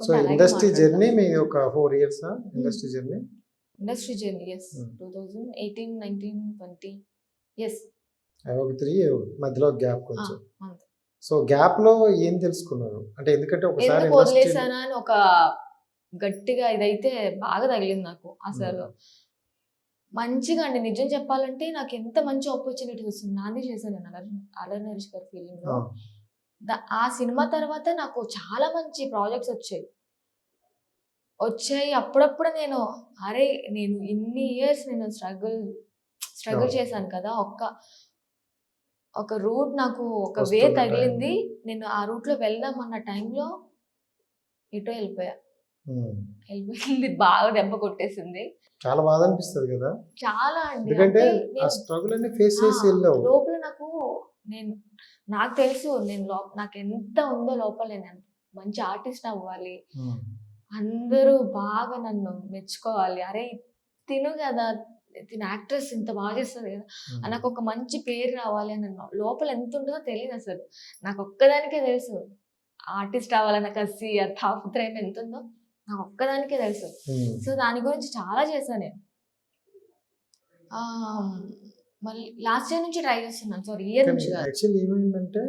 So అలాగే industry మాట్లాడతాం. Journey మీ ఒక 4 years industry journey. Industry journey as 2018, 19, 20 as ఒక 3 మధ్యలో గ్యాప్ కొంచెం. అంతే. సో గ్యాప్ లో ఏం తెలుసుకున్నారు అంటే ఎందుకంటే ఒకసారి ఎందుకు ఇండస్ట్రీ వదిలేసానా అని ఒక గట్టిగా ఇదైతే బాగా తగిలింది నాకు అసలు. మంచిగా అండి నిజం చెప్పాలంటే నాకు ఎంత మంచి ఆపర్చునిటీ వస్తుంది. నాంది చేశాను నేను అల్లరి నరేష్ గారి ఫిలిం లో. ఆ సినిమా తర్వాత నాకు చాలా మంచి ప్రాజెక్ట్స్ వచ్చాయి. అప్పుడప్పుడు నేను అరే నేను ఇన్ని ఇయర్స్ నేను స్ట్రగుల్ చేశాను కదా, ఒక రూట్ నాకు ఒక వే వస్తున్న తగిలింది, నేను ఆ రూట్ లో వెళ్దాం అన్న టైంలో ఇటో వెళ్ళిపోయింది. బాగా దెబ్బ కొట్టేసింది. చాలా బాధ అనిపిస్తుంది కదా, చాలా అండి. ఎందుకంటే అంటే ఆ స్ట్రగుల్ అన్ని ఫేస్ చేసి వెళ్ళావు. లోపల నాకు తెలుసు నాకు ఎంత ఉందో లోపల, నేను మంచి ఆర్టిస్ట్ అవ్వాలి, అందరూ బాగా నన్ను మెచ్చుకోవాలి, అరే తిను కదా తిన యాక్ట్రెస్ ఇంత బాగా చేస్తుంది కదా, నాకు ఒక మంచి పేరు రావాలి అని లోపల ఎంత ఉంటుందో తెలియదు అసలు. నాకు ఒక్కదానికే తెలుసు ఆర్టిస్ట్ అవ్వాలన్న కసి ఆ తాపత్రయం ఎంత ఉందో నాకు ఒక్కదానికే తెలుసు. సో దాని గురించి చాలా చేశాను నేను. మళ్ళీ లాస్ట్ ఇయర్ నుంచి ట్రై చేస్తున్నాను, సారీ ఇయర్ నుంచి కాదు. యాక్చువల్లీ ఏమైందంటే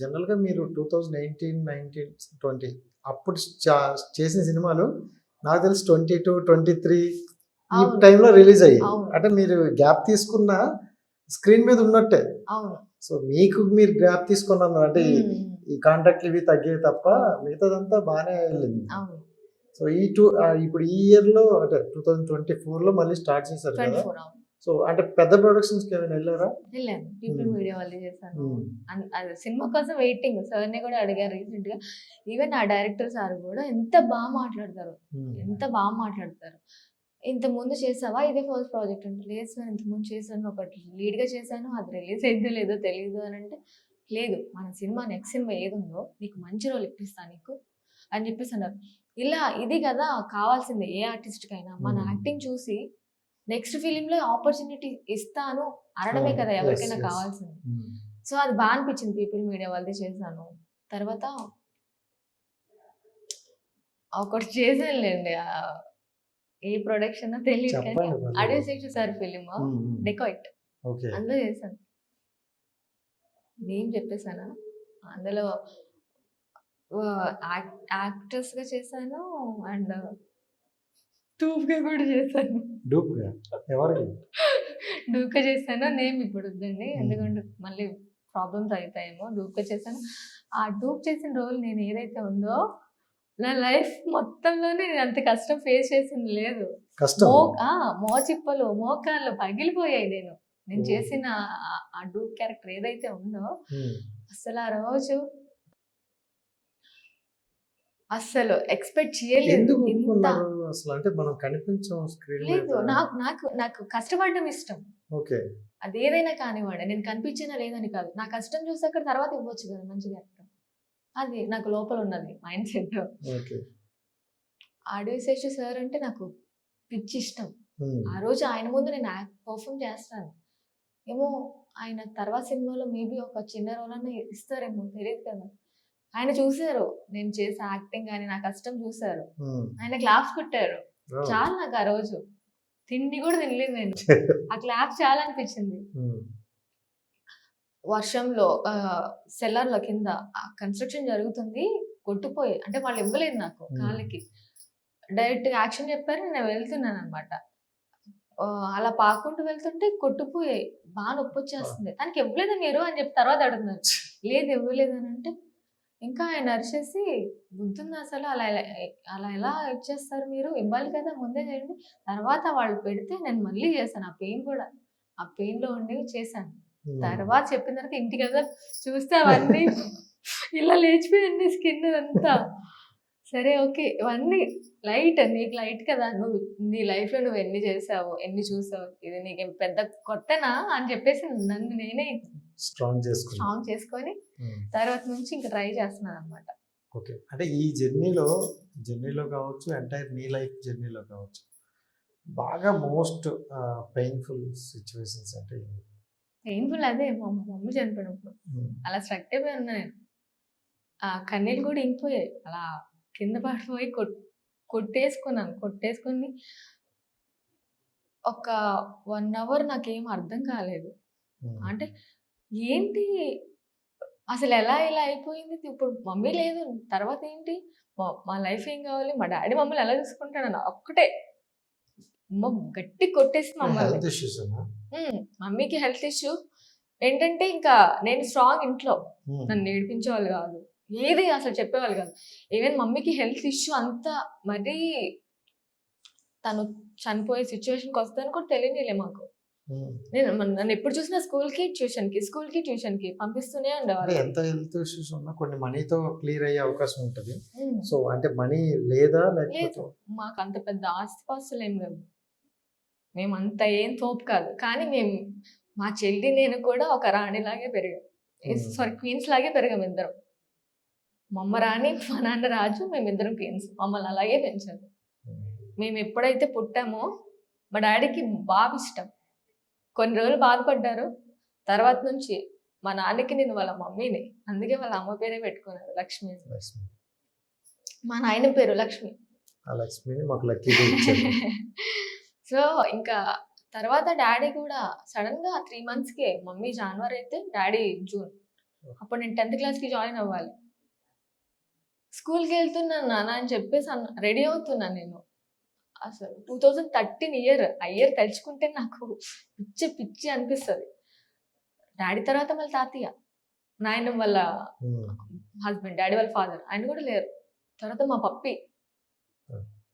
జనరల్ గా మీరు 2018, 19, 20 అప్పుడు చేసిన సినిమాలు నాకు తెలిసి 22, 23 ఈ టైంలో రిలీజ్ అయ్యాయి. అంటే మీరు గ్యాప్ తీసుకున్న స్క్రీన్ మీద ఉన్నట్టే. అవును. సో మీరు గ్యాప్ తీసుకున్నారు అంటే ఈ కాంటాక్ట్లు ఇవి తగ్గాయి తప్ప మిగతాదంతా బాగానే వెళ్ళింది. సో ఇప్పుడు ఈ ఇయర్ లో అంటే 2024 లో మళ్ళీ స్టార్ట్ చేశారు కదా. సో అంటే పెద్ద ప్రొడక్షన్స్ కి ఏమైనా వెళ్ళారా? వెళ్ళాను, పీపుల్ మీడియా వాళ్ళు చేశాను. అది సినిమా కోసం వెయిటింగ్. సార్ని కూడా అడిగారు రీసెంట్ గా. ఈవెన్ ఆ డైరెక్టర్ సార్ కూడా ఎంత బాగా మాట్లాడతారు. ఇంత ముందు చేసావా, ఇదే ఫస్ట్ ప్రాజెక్ట్ అంటే, లేదు సార్ ఇంత ముందు చేశాను, ఒకటి లీడ్ గా చేశాను, అది రిలీజ్ అయిందో లేదో తెలియదు అని అంటే, లేదు మన సినిమా నెక్స్ట్ సినిమా ఏది ఉందో నీకు మంచి రోల్ ఇప్పిస్తాను నీకు అని చెప్పేసి అన్నారు. ఇలా ఇది కదా కావాల్సిందే ఏ ఆర్టిస్ట్ కైనా, మన యాక్టింగ్ చూసి నెక్స్ట్ ఫిలిం లో ఆపర్చునిటీ ఇస్తాను అనడమే కదా ఎవరికైనా కావాల్సింది. సో అది బాగా అనిపించింది, పీపుల్ మీడియా వాళ్ళది చేశాను. తర్వాత ఒకటి చేసానులేండి, ఏ ప్రొడక్షన్ తెలియదు కానీ అడవి సార్ ఫిలిం డెకాయిట్, అందులో చేశాను. నేను చెప్పేసానా, అందులో యాక్టర్స్ గా చేశాను అండ్ డూప్గా కూడా చేశాను. డూప్గా చేశాను, నేమ్ ఇప్పుడు వద్దండి ఎందుకంటే మళ్ళీ ప్రాబ్లమ్స్ అవుతాయేమో. డూప్గా చేశాను. ఆ డూప్ చేసిన రోల్ నేను ఏదైతే ఉందో నా లైఫ్ మొత్తంలోనే నేను అంత కష్టం ఫేస్ చేసింది లేదు. మోచిప్పలు మోకాళ్ళు పగిలిపోయాయి. నేను చేసిన ఆ డూప్ క్యారెక్టర్ ఏదైతే ఉందో అసలు ఆ రోజు అస్సలు ఎక్స్పెక్ట్ చేయలేదు. లేదు, నాకు కష్టపడడం ఇష్టం. అది ఏదైనా కానివ్వండి, నేను కనిపించినా లేదని కాదు, నా కష్టం చూసి అక్కడ తర్వాత ఇవ్వచ్చు కదా మంచిగా. అది నాకు లోపల ఉన్నది మైండ్ సెట్. అడవిశేషు సార్ అంటే నాకు పిచ్చి ఇష్టం. ఆ రోజు ఆయన ముందు నేను పర్ఫామ్ చేస్తాను ఏమో, ఆయన తర్వాత సినిమాలో మేబీ ఒక చిన్న రోల్ అన్న ఇస్తారేమో తెలియదు కదా. ఆయన చూసారు నేను చేసే యాక్టింగ్ కానీ నా కష్టం చూసారు, ఆయన క్లాప్స్ కొట్టారు. చాలా నాకు ఆ రోజు తిండి కూడా తినలేదు నేను, ఆ క్లాప్స్ చాలా అనిపించింది. వర్షంలో సెల్లర్ లో కింద కన్స్ట్రక్షన్ జరుగుతుంది, కొట్టుపోయి అంటే వాళ్ళు ఇవ్వలేదు నాకు కాళ్ళకి, డైరెక్ట్ యాక్షన్ చెప్పారు, నేను వెళ్తున్నాను అనమాట. అలా పాకుంటూ వెళ్తుంటే కొట్టుపోయాయి, బాగా నొప్పి వచ్చేస్తుంది. తనకి ఇవ్వలేదు మీరు అని చెప్పి తర్వాత అడుగుతున్నారు. లేదు ఇవ్వలేదు అని అంటే, ఇంకా ఆయన అరిచేసి బుద్ధుంది అసలు, అలా ఎలా ఇచ్చేస్తారు మీరు, ఇవ్వాలి కదా ముందే చేయండి. తర్వాత వాళ్ళు పెడితే నేను మళ్ళీ చేశాను, ఆ పెయిన్ లో ఉండి చేశాను. తర్వాత చెప్పిన తర్వాత ఇంటికి కదా చూస్తే అవన్నీ ఇలా లేచిపోయింది స్కిన్ అంతా. సరే ఓకే, ఇవన్నీ లైట్, నీకు లైట్ కదా, నీ లైఫ్ లో నువ్వు ఎన్ని చేసావు ఎన్ని చూసావు, ఇది నీకు పెద్ద కొత్తనా అని చెప్పేసి నన్ను నేనే స్ట్రాంగ్ చేసుకొని తర్వాత నుంచి ఇంకా ట్రై చేస్తున్నాను అనమాట. ఓకే, అంటే ఈ జర్నీలో కావచ్చు, ఎంటైర్ నీ లైఫ్ జర్నీలో కావచ్చు, బాగా మోస్ట్ పెయిన్ఫుల్ సిచ్యువేషన్స్ అంటే పెయిన్ఫుల్ అదే మా మమ్మీ చనిపోయినప్పుడు అలా స్ట్రక్ అయిపోయి ఉన్నా నేను. కన్నీళ్ళు కూడా ఇంకిపోయాయి, అలా కింద పడిపోయి కొట్టేసుకొని ఒక 1 అవర్ నాకేం అర్థం కాలేదు. అంటే ఏంటి అసలు ఎలా ఇలా అయిపోయింది? ఇప్పుడు మమ్మీ లేదు. తర్వాత ఏంటి? మా లైఫ్ ఏం కావాలి? మా డ్యాడీ మమ్మల్ని ఎలా చూసుకుంటాడని ఒక్కటే అమ్మ గట్టిగా కొట్టేసి మమ్మల్ని. హెల్త్ ఇష్యూస్ మమ్మీకి హెల్త్ ఇష్యూ ఏంటంటే ఇంకా నేను స్ట్రాంగ్ ఇంట్లో. నన్ను ఏడిపించేవాళ్ళు కాదు. ఏది అసలు చెప్పేవాళ్ళు కాదు. ఈవెన్ మమ్మీకి హెల్త్ ఇష్యూ అంతా మరీ తను చనిపోయే సిచ్యువేషన్కి వస్తుందని కూడా తెలియనిలే మాకు. నన్ను ఎప్పుడు చూసినా స్కూల్కి ట్యూషన్కి పంపిస్తూనే ఉండేవాళ్ళు. ఎంత హెల్త్ ఇష్యూస్ ఉన్నా కొన్ని మనీతో క్లియర్ అయ్యే అవకాశం ఉంటుంది. సో అంటే మనీ లేదా లేదు, మాకు అంత పెద్ద ఆస్తిపాస్తులు ఏం లేవు. మేము అంత ఏం తోపు కాదు. కానీ మేము మా చెల్లి నేను కూడా ఒక రాణిలాగే పెరిగాం. క్వీన్స్ లాగే పెరిగాం ఇద్దరం. మా అమ్మ రాణి, మా నాన్న రాజు, మేమిద్దరం క్వీన్స్. మమ్మల్ని అలాగే పెంచారు. మేము ఎప్పుడైతే పుట్టామో మా డాడీకి బాగా ఇష్టం. కొన్ని రోజులు బాధపడ్డారు. తర్వాత నుంచి మా నాన్నకి నేను వాళ్ళ మమ్మీని, అందుకే వాళ్ళ అమ్మ పేరే పెట్టుకున్నారు లక్ష్మి. మా నాయన పేరు లక్ష్మి. లక్ష్మిని మాకు లక్కీగా ఇచ్చారు. సో ఇంకా తర్వాత డాడీ కూడా సడన్ గా 3 monthsకే, మమ్మీ జనవరి అయితే డాడీ జూన్. అప్పుడు నేను 10th క్లాస్కి జాయిన్ అవ్వాలి. స్కూల్కి వెళ్తున్నాను నాన్న అని చెప్పేసి రెడీ అవుతున్నాను నేను. అసలు 2013 ఇయర్ తలుచుకుంటే నాకు పిచ్చి అనిపిస్తుంది. డాడీ తర్వాత వాళ్ళ తాతయ్య, నాయన వాళ్ళ హస్బెండ్, డాడీ వాళ్ళ ఫాదర్ ఆయన కూడా లేరు. తర్వాత మా పప్పి,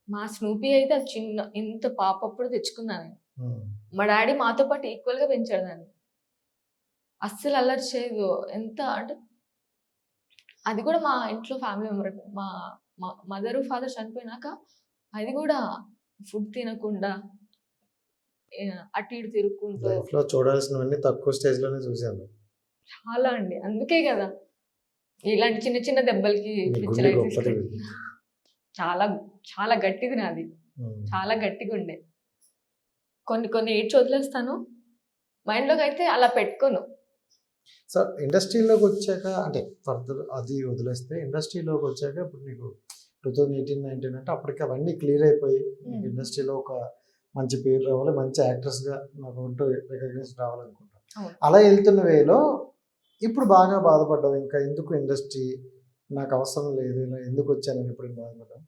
మా స్నూపీ అయితే అది చిన్న ఇంత పాపప్పుడు తెచ్చుకున్నాను. మా డాడీ మాతో పాటు ఈక్వల్గా పెంచాడు దాన్ని. అస్సలు అల్లరి చేయదు. ఎంత అంటే అది కూడా మా ఇంట్లో ఫ్యామిలీ మెంబర్. మా మదరు ఫాదర్ చనిపోయినాక అది కూడా ఫుడ్ తినకుండా అటు ఇటు తిరుగుకుంటూ. లైఫ్లో చూడాల్సినవన్నీ తక్కువ స్టేజ్లోనే చూశాను. చాలా అండి. అందుకే కదా ఇలాంటి చిన్న చిన్న దెబ్బలకి చాలా చాలా గట్టిది నాది. చాలా గట్టిగా ఉండే. కొన్ని ఏడ్చి వదిలేస్తాను. మైండ్లోకి అయితే అలా పెట్టుకోను. సో ఇండస్ట్రీలోకి వచ్చాక అంటే ఫర్దర్ అది వదిలేస్తే, ఇండస్ట్రీలోకి వచ్చాక ఇప్పుడు నీకు 2018-19 అంటే అప్పటికి అవన్నీ క్లియర్ అయిపోయి నీకు ఇండస్ట్రీలో ఒక మంచి పేరు రావాలి, మంచి యాక్ట్రెస్గా నాకు ఉంటూ రికగ్నైజేషన్ రావాలనుకుంటాను. అలా వెళ్తున్న వేలో ఇప్పుడు బాగా బాధపడ్డావు. ఇంకా ఎందుకు ఇండస్ట్రీ, నాకు అవసరం లేదు, ఇలా ఎందుకు వచ్చానని ఇప్పుడు బాధపడ్డావు?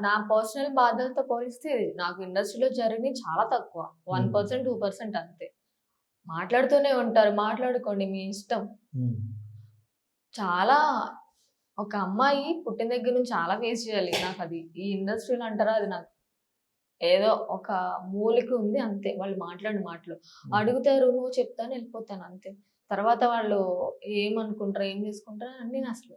నా పర్సనల్ బాధలతో పోలిస్తే నాకు ఇండస్ట్రీలో జరిగినవి చాలా తక్కువ. 1%, 2% అంతే. మాట్లాడుతూనే ఉంటారు, మాట్లాడుకోండి మీ ఇష్టం. చాలా ఒక అమ్మాయి పుట్టిన దగ్గర నుంచి చాలా ఫేస్ చేయాలి. నాకు అది ఈ ఇండస్ట్రీలో అంటారా, అది నాకు ఏదో ఒక మూలిక ఉంది అంతే. వాళ్ళు మాట్లాడిన మాటలు అడుగుతారు, నువ్వు చెప్తాను, వెళ్ళిపోతాను అంతే. తర్వాత వాళ్ళు ఏమనుకుంటారు, ఏం చేసుకుంటారు అన్నీ అసలు